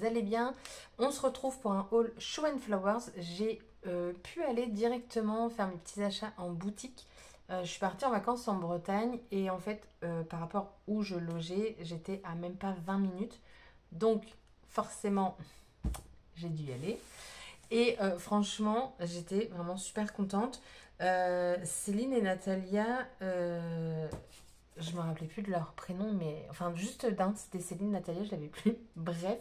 allez bien. On se retrouve pour un haul Show and Flowers. J'ai pu aller directement faire mes petits achats en boutique. Je suis partie en vacances en Bretagne et en fait, par rapport où je logeais, j'étais à même pas 20 minutes. Donc, forcément, j'ai dû y aller. Et franchement, j'étais vraiment super contente. Céline et Natalia, je me rappelais plus de leur prénom, mais enfin juste d'un, c'était Céline, Natalia, je l'avais plus. Bref,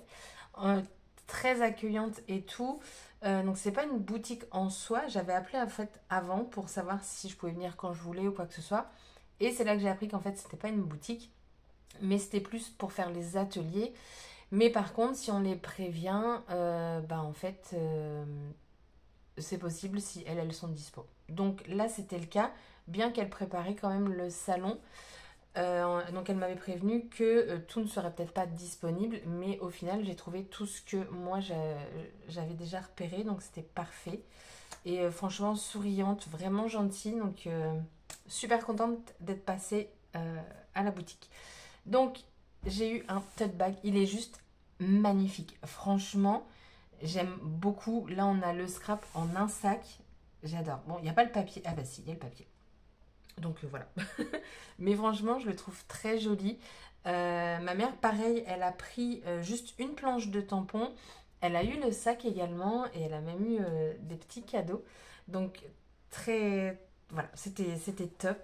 euh, très accueillante et tout. Donc c'est pas une boutique en soi. J'avais appelé en fait avant pour savoir si je pouvais venir quand je voulais ou quoi que ce soit. Et c'est là que j'ai appris qu'en fait c'était pas une boutique, mais c'était plus pour faire les ateliers. Mais par contre, si on les prévient, bah en fait, c'est possible si elles sont dispo. Donc là, c'était le cas, bien qu'elle préparait quand même le salon. Donc elle m'avait prévenu que tout ne serait peut-être pas disponible, mais au final, j'ai trouvé tout ce que moi j'avais déjà repéré, donc c'était parfait. Et franchement, souriante, vraiment gentille, donc super contente d'être passée à la boutique. Donc, j'ai eu un tote bag. Il est juste magnifique. Franchement, j'aime beaucoup. Là, on a le scrap en un sac. J'adore. Bon, il n'y a pas le papier. Ah bah si, il y a le papier. Donc voilà. Mais franchement, je le trouve très joli. Ma mère, pareil, elle a pris juste une planche de tampons. Elle a eu le sac également et elle a même eu des petits cadeaux. Donc très... Voilà, c'était top.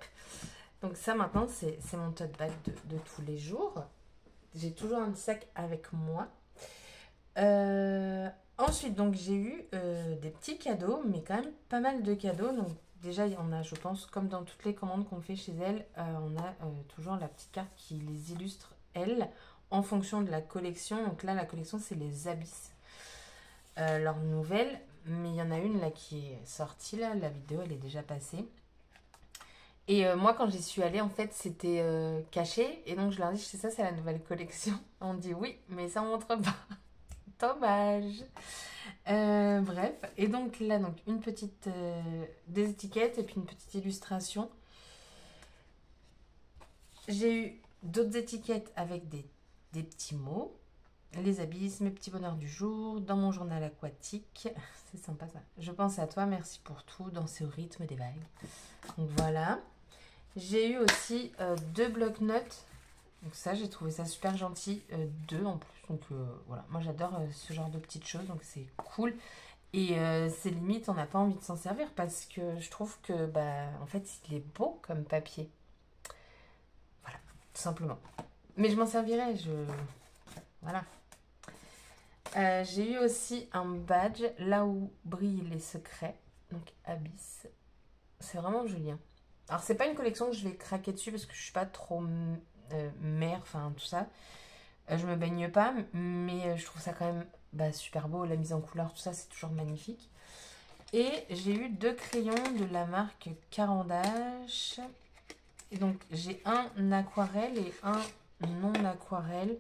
Donc ça maintenant c'est mon tote bag de tous les jours. J'ai toujours un petit sac avec moi. Euh, Ensuite donc j'ai eu des petits cadeaux, mais quand même pas mal de cadeaux. Donc déjà on a, je pense, comme dans toutes les commandes qu'on fait chez elle, on a toujours la petite carte qui les illustre elles en fonction de la collection. Donc là la collection c'est les Abysses, leur nouvelle. Mais il y en a une là qui est sortie là, la vidéo elle est déjà passée. Et moi, quand j'y suis allée, en fait, c'était caché. Et donc, je leur dis, c'est ça, c'est la nouvelle collection. On dit oui, mais ça montre pas. Dommage. Bref. Et donc, là, donc, une petite... des étiquettes et puis une petite illustration. J'ai eu d'autres étiquettes avec des petits mots. Les abysses, mes petits bonheurs du jour, dans mon journal aquatique. C'est sympa, ça. Je pense à toi, merci pour tout, dans ce rythme des vagues. Donc, voilà. J'ai eu aussi deux bloc-notes. Donc ça, j'ai trouvé ça super gentil. Deux en plus. Donc voilà, moi j'adore ce genre de petites choses. Donc c'est cool. Et c'est limite, on n'a pas envie de s'en servir parce que je trouve que, bah, en fait, il est beau comme papier. Voilà, tout simplement. Mais je m'en servirai, Voilà. J'ai eu aussi un badge, là où brillent les secrets. Donc Abyss. C'est vraiment joli, hein. Alors, c'est pas une collection que je vais craquer dessus parce que je suis pas trop mère, enfin tout ça. Je me baigne pas, mais je trouve ça quand même bah, super beau. La mise en couleur, tout ça, c'est toujours magnifique. Et j'ai eu deux crayons de la marque Carandache. Et donc, j'ai un aquarelle et un non aquarelle.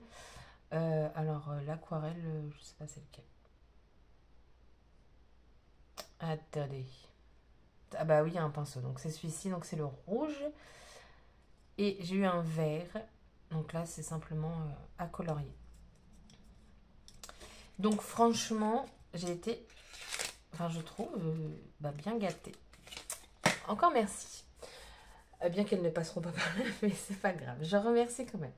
L'aquarelle, je sais pas c'est lequel. Attendez. Ah bah oui, il y a un pinceau. Donc, c'est celui-ci, donc c'est le rouge. Et j'ai eu un vert. Donc là, c'est simplement à colorier. Donc franchement, j'ai été, enfin je trouve, bien gâtée. Encore merci. Bien qu'elles ne passeront pas par là, mais c'est pas grave. Je remercie quand même.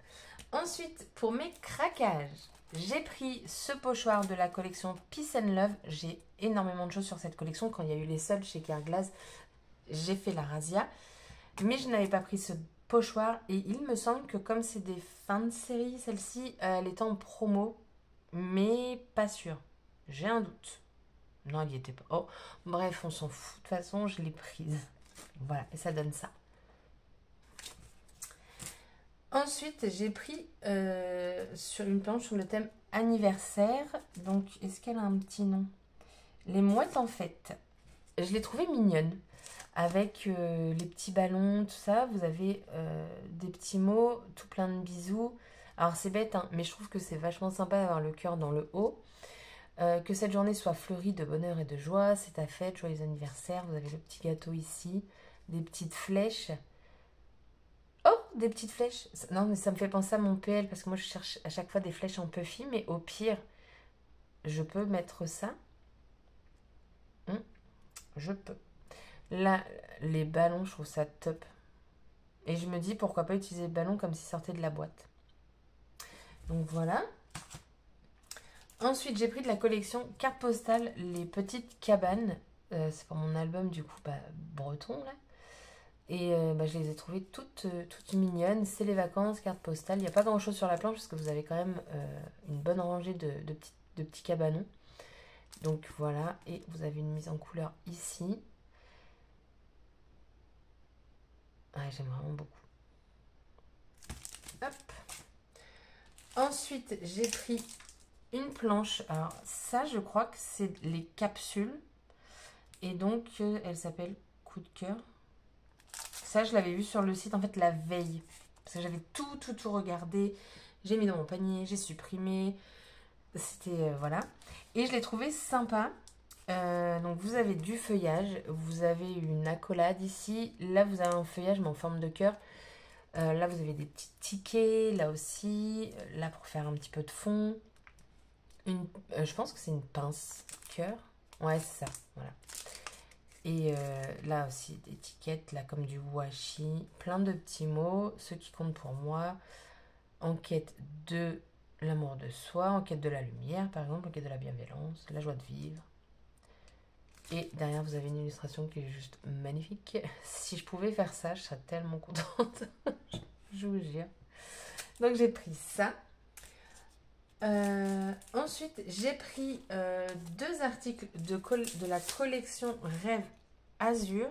Ensuite, pour mes craquages, j'ai pris ce pochoir de la collection Peace and Love. J'ai énormément de choses sur cette collection. Quand il y a eu les soldes chez Carglass, j'ai fait la razzia. Mais je n'avais pas pris ce pochoir. Et il me semble que comme c'est des fins de série, celle-ci, elle était en promo. Mais pas sûr. J'ai un doute. Non, elle n'y était pas. Oh, bref, on s'en fout. De toute façon, je l'ai prise. Voilà, et ça donne ça. Ensuite, j'ai pris sur une planche sur le thème anniversaire. Donc, est-ce qu'elle a un petit nom? Les mouettes en fête. Je l'ai trouvée mignonne. Avec les petits ballons, tout ça. Vous avez des petits mots, tout plein de bisous. Alors, c'est bête, hein, mais je trouve que c'est vachement sympa d'avoir le cœur dans le haut. Que cette journée soit fleurie de bonheur et de joie. C'est ta fête, joyeux anniversaire. Vous avez le petit gâteau ici. Des petites flèches. Oh, des petites flèches. Non, mais ça me fait penser à mon PL parce que moi je cherche à chaque fois des flèches en puffy, mais au pire, je peux mettre ça. Je peux. Là, les ballons, je trouve ça top. Et je me dis, pourquoi pas utiliser le ballon comme s'il sortait de la boîte. Donc voilà. Ensuite, j'ai pris de la collection carte postale, les petites cabanes. C'est pour mon album, du coup, breton, là. Et je les ai trouvées toutes mignonnes. C'est les vacances, carte postale. Il n'y a pas grand-chose sur la planche parce que vous avez quand même une bonne rangée de petits cabanons. Donc voilà. Et vous avez une mise en couleur ici. Ah, j'aime vraiment beaucoup. Hop. Ensuite, j'ai pris une planche. Alors ça, je crois que c'est les capsules. Et donc, elle s'appelle Coup de cœur. Ça, je l'avais vu sur le site, en fait, la veille. Parce que j'avais tout regardé. J'ai mis dans mon panier, j'ai supprimé. C'était, voilà. Et je l'ai trouvé sympa. Donc, vous avez du feuillage. Vous avez une accolade ici. Là, vous avez un feuillage, mais en forme de cœur. Là, vous avez des petits tickets. Là aussi. Là, pour faire un petit peu de fond. Je pense que c'est une pince cœur. Ouais, c'est ça. Voilà. Et là aussi, des étiquettes, là, comme du washi. Plein de petits mots. Ceux qui comptent pour moi. En quête de l'amour de soi. En quête de la lumière, par exemple. En quête de la bienveillance. La joie de vivre. Et derrière, vous avez une illustration qui est juste magnifique. Si je pouvais faire ça, je serais tellement contente. Je vous jure. Donc, j'ai pris ça. Ensuite, j'ai pris 2 articles de la collection Rêve Azur.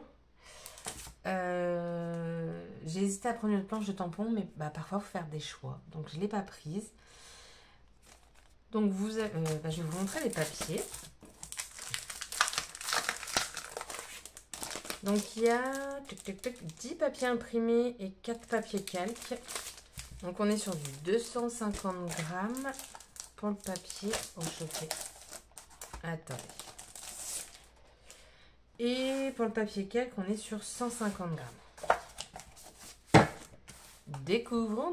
J'ai hésité à prendre une planche de tampon, mais parfois, il faut faire des choix. Donc, je ne l'ai pas prise. Donc, je vais vous montrer les papiers. Donc, il y a 10 papiers imprimés et 4 papiers calques. Donc, on est sur du 250 grammes pour le papier au chauffé. Attendez. Et pour le papier calque, on est sur 150 grammes. Découvrons.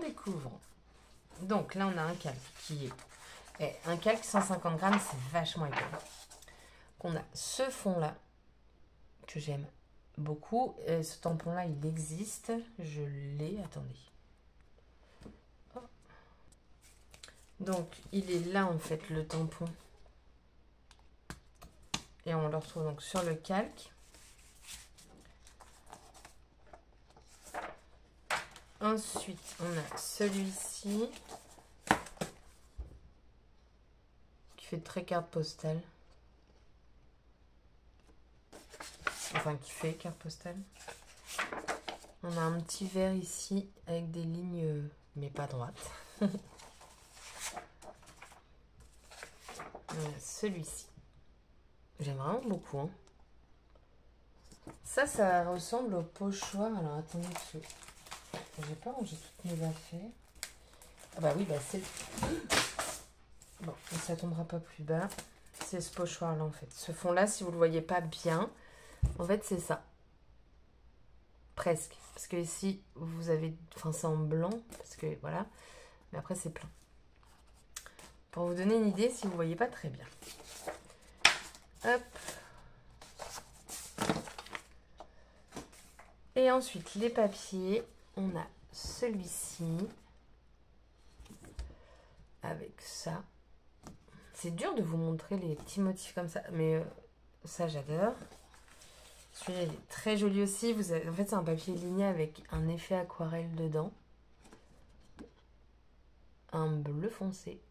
Donc, là, on a un calque qui est... un calque 150 grammes, c'est vachement épais. On a ce fond-là que j'aime beaucoup. Ce tampon-là, il existe. Je l'ai. Attendez. Oh. Donc, il est là, en fait, le tampon. Et on le retrouve donc sur le calque. Ensuite, on a celui-ci. Qui fait très carte postale. Enfin, qui fait carte postale. On a un petit verre ici avec des lignes, mais pas droites. Celui-ci. J'aime vraiment beaucoup. Hein. Ça ressemble au pochoir. Alors, attendez, j'ai pas rangé toutes mes affaires. Ah bah oui, c'est... Bon, ça tombera pas plus bas. C'est ce pochoir-là, en fait. Ce fond-là, si vous le voyez pas bien, en fait, c'est ça. Presque. Parce que ici, vous avez... Enfin, c'est en blanc. Parce que, voilà. Mais après, c'est plein. Pour vous donner une idée, si vous voyez pas très bien. Hop. Et ensuite, les papiers. On a celui-ci. Avec ça. C'est dur de vous montrer les petits motifs comme ça. Mais ça, j'adore. Celui-là, il est très joli aussi. En fait, c'est un papier ligné avec un effet aquarelle dedans. Un bleu foncé.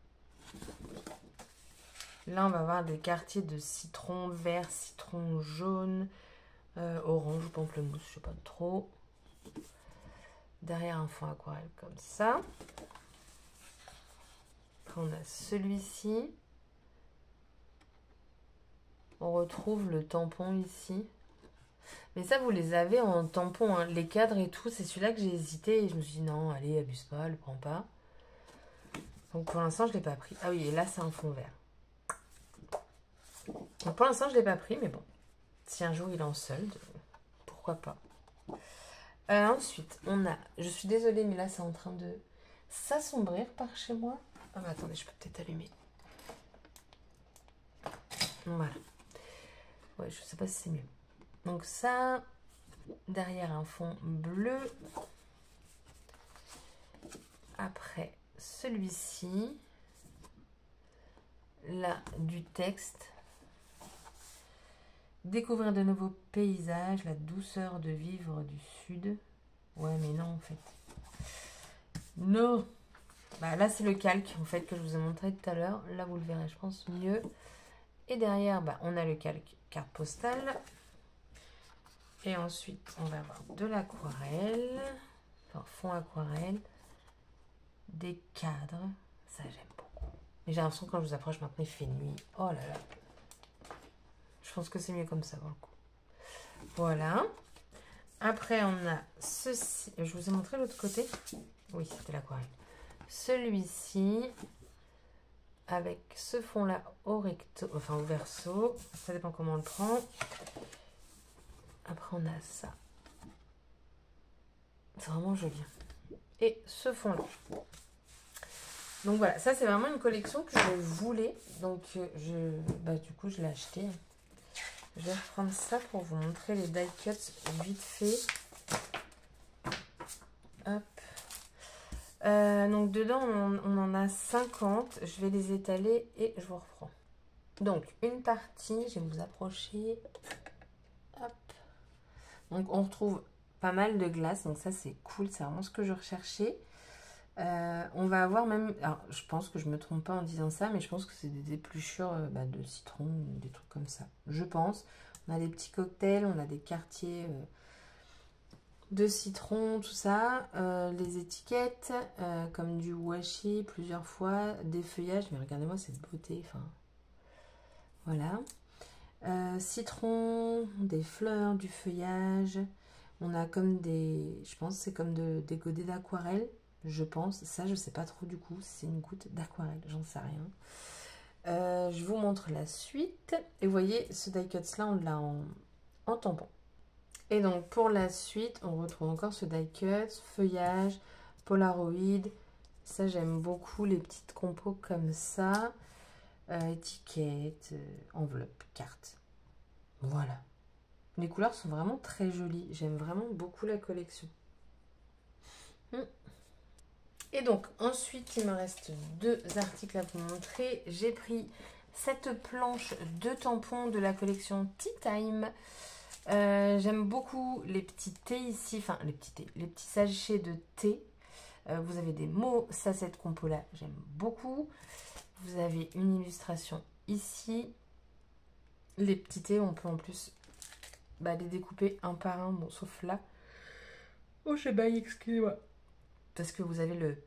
Là, on va avoir des quartiers de citron vert, citron jaune, orange ou pamplemousse, je sais pas trop. Derrière, un fond aquarelle comme ça. Après, on a celui-ci. On retrouve le tampon ici. Mais ça, vous les avez en tampon, hein. Les cadres et tout. C'est celui-là que j'ai hésité et je me suis dit non, allez, abuse pas, le prends pas. Donc pour l'instant, je ne l'ai pas pris. Ah oui, et là, c'est un fond vert. Donc pour l'instant, je ne l'ai pas pris, mais bon. Si un jour il est en solde, pourquoi pas. Ensuite, on a... Je suis désolée, mais là, c'est en train de s'assombrir par chez moi. Ah bah attendez, je peux peut-être allumer. Voilà. Ouais, je sais pas si c'est mieux. Donc ça, derrière un fond bleu. Après, celui-ci. Là, du texte. Découvrir de nouveaux paysages, la douceur de vivre du sud. Ouais, mais non, en fait. Non. Bah, là, c'est le calque, en fait, que je vous ai montré tout à l'heure. Là, vous le verrez, je pense, mieux. Et derrière, bah, on a le calque carte postale. Et ensuite, on va avoir de l'aquarelle. Enfin, fond aquarelle. Des cadres. Ça, j'aime beaucoup. Mais j'ai l'impression que quand je vous approche maintenant, il fait nuit. Oh là là. Je pense que c'est mieux comme ça, pour le coup. Voilà. Après, on a ceci. Je vous ai montré l'autre côté. Oui, c'était l'aquarelle. Celui-ci, avec ce fond-là au recto, enfin au verso. Ça dépend comment on le prend. Après, on a ça. C'est vraiment joli. Et ce fond-là. Donc voilà, ça c'est vraiment une collection que je voulais. Donc du coup, je l'ai acheté. Je vais reprendre ça pour vous montrer les die cuts vite fait. Hop. Donc dedans, on en a 50. Je vais les étaler et je vous reprends. Donc une partie, je vais vous approcher. Hop. Donc on retrouve pas mal de glace. Donc ça c'est cool, c'est vraiment ce que je recherchais. On va avoir même, alors je pense que je me trompe pas en disant ça, mais je pense que c'est des épluchures de citron ou des trucs comme ça. Je pense. On a des petits cocktails, on a des quartiers de citron, tout ça. Les étiquettes, comme du washi plusieurs fois, des feuillages, mais regardez-moi cette beauté. Enfin, voilà. Citron, des fleurs, du feuillage. On a comme des, je pense c'est comme des godets d'aquarelle. Je pense, ça je sais pas trop du coup, c'est une goutte d'aquarelle, j'en sais rien. Je vous montre la suite. Et vous voyez, ce die cuts là, on l'a en tampon. Et donc pour la suite, on retrouve encore ce die cut, feuillage, polaroid. Ça j'aime beaucoup, les petites compos comme ça. Étiquette, enveloppe, carte. Voilà. Les couleurs sont vraiment très jolies. J'aime vraiment beaucoup la collection. Et donc, ensuite, il me reste 2 articles à vous montrer. J'ai pris cette planche de tampons de la collection Tea Time. J'aime beaucoup les petits thés ici, enfin les petits sachets de thé. Vous avez des mots, ça cette compo là, j'aime beaucoup. Vous avez une illustration ici. Les petits thés, on peut en plus les découper un par un, bon sauf là. Oh je baille, excusez-moi. Parce que vous avez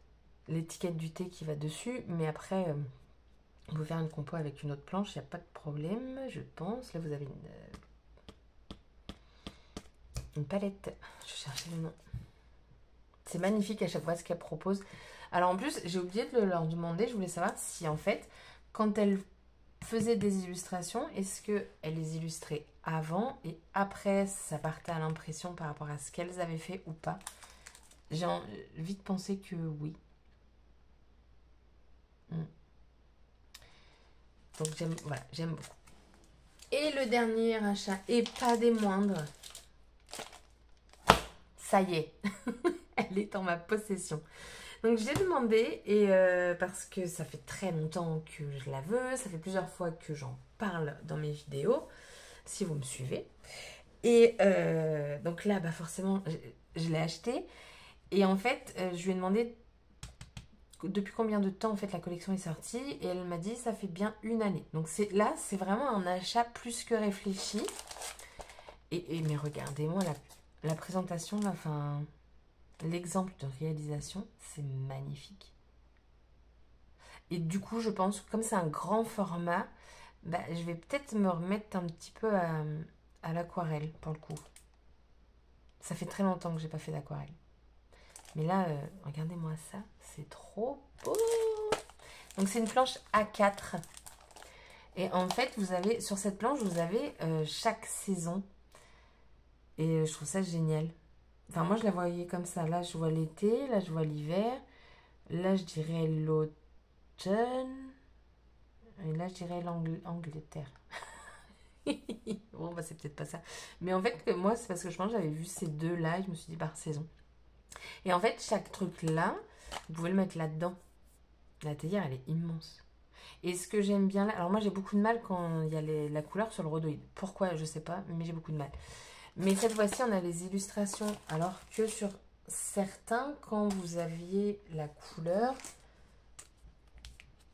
l'étiquette du thé qui va dessus, mais après on peut faire une compo avec une autre planche, il n'y a pas de problème, je pense. Là vous avez une palette, je cherchais le nom. C'est magnifique à chaque fois ce qu'elle propose. Alors en plus, j'ai oublié de leur demander, je voulais savoir si en fait, quand elle faisait des illustrations, est-ce qu'elle les illustrait avant et après ça partait à l'impression par rapport à ce qu'elles avaient fait ou pas. J'ai vite pensé que oui. Donc j'aime beaucoup. Et le dernier achat, et pas des moindres, ça y est, elle est en ma possession. Donc je l'ai demandé et parce que ça fait très longtemps que je la veux, ça fait plusieurs fois que j'en parle dans mes vidéos, si vous me suivez. Et donc là, forcément, je l'ai acheté. Et en fait, je lui ai demandé depuis combien de temps en fait la collection est sortie. Et elle m'a dit, ça fait bien 1 année. Donc là, c'est vraiment un achat plus que réfléchi. Mais regardez-moi la présentation, là, enfin... L'exemple de réalisation, c'est magnifique. Et du coup, je pense que comme c'est un grand format, je vais peut-être me remettre un petit peu à l'aquarelle pour le coup. Ça fait très longtemps que j'ai pas fait d'aquarelle. Mais là, regardez-moi ça, c'est trop beau. Donc c'est une planche A4. Et en fait, vous avez sur cette planche, vous avez chaque saison. Et je trouve ça génial. Enfin, moi, je la voyais comme ça. Là, je vois l'été. Là, je vois l'hiver. Là, je dirais l'automne. Et là, je dirais l'Angleterre. Bon, bah, c'est peut-être pas ça. Mais en fait, moi, c'est parce que je pense que j'avais vu ces deux-là et je me suis dit par saison. Et en fait, chaque truc là, vous pouvez le mettre là-dedans. La théière, elle est immense. Et ce que j'aime bien là, alors moi j'ai beaucoup de mal quand il y a la couleur sur le rhodoïde. Pourquoi, je sais pas, mais j'ai beaucoup de mal. Mais cette fois-ci, on a les illustrations. Alors que sur certains, quand vous aviez la couleur,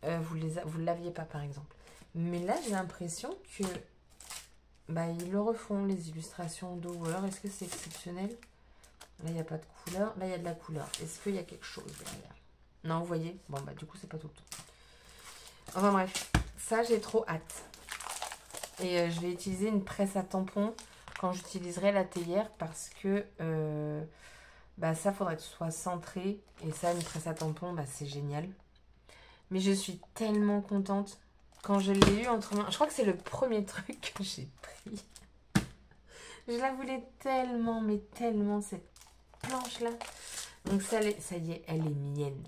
vous l'aviez pas par exemple. Mais là, j'ai l'impression que bah, ils le refont, les illustrations d'Over. Est-ce que c'est exceptionnel? Là, il n'y a pas de couleur. Là, il y a de la couleur. Est-ce qu'il y a quelque chose derrière? Non, vous voyez? Bon, bah du coup, c'est pas tout le temps. Enfin bref, ça, j'ai trop hâte. Et je vais utiliser une presse à tampons quand j'utiliserai la théière parce que bah, ça, faudrait que ce soit centré. Et ça, une presse à tampons, bah, c'est génial. Mais je suis tellement contente. Quand je l'ai eu entre mains, je crois que c'est le premier truc que j'ai pris. Je la voulais tellement, mais tellement, cette planche-là. Donc ça y est, elle est mienne.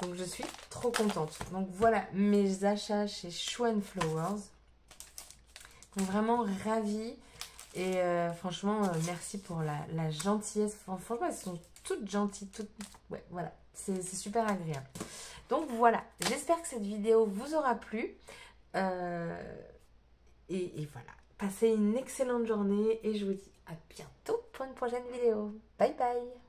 Donc je suis trop contente. Donc voilà mes achats chez Show Flowers. Donc vraiment ravie. Et franchement, merci pour la gentillesse. Franchement, elles sont toutes gentilles. Toutes... Ouais, voilà. C'est super agréable. Donc voilà. J'espère que cette vidéo vous aura plu. Et voilà. Passez une excellente journée. Et je vous dis à bientôt pour une prochaine vidéo. Bye bye.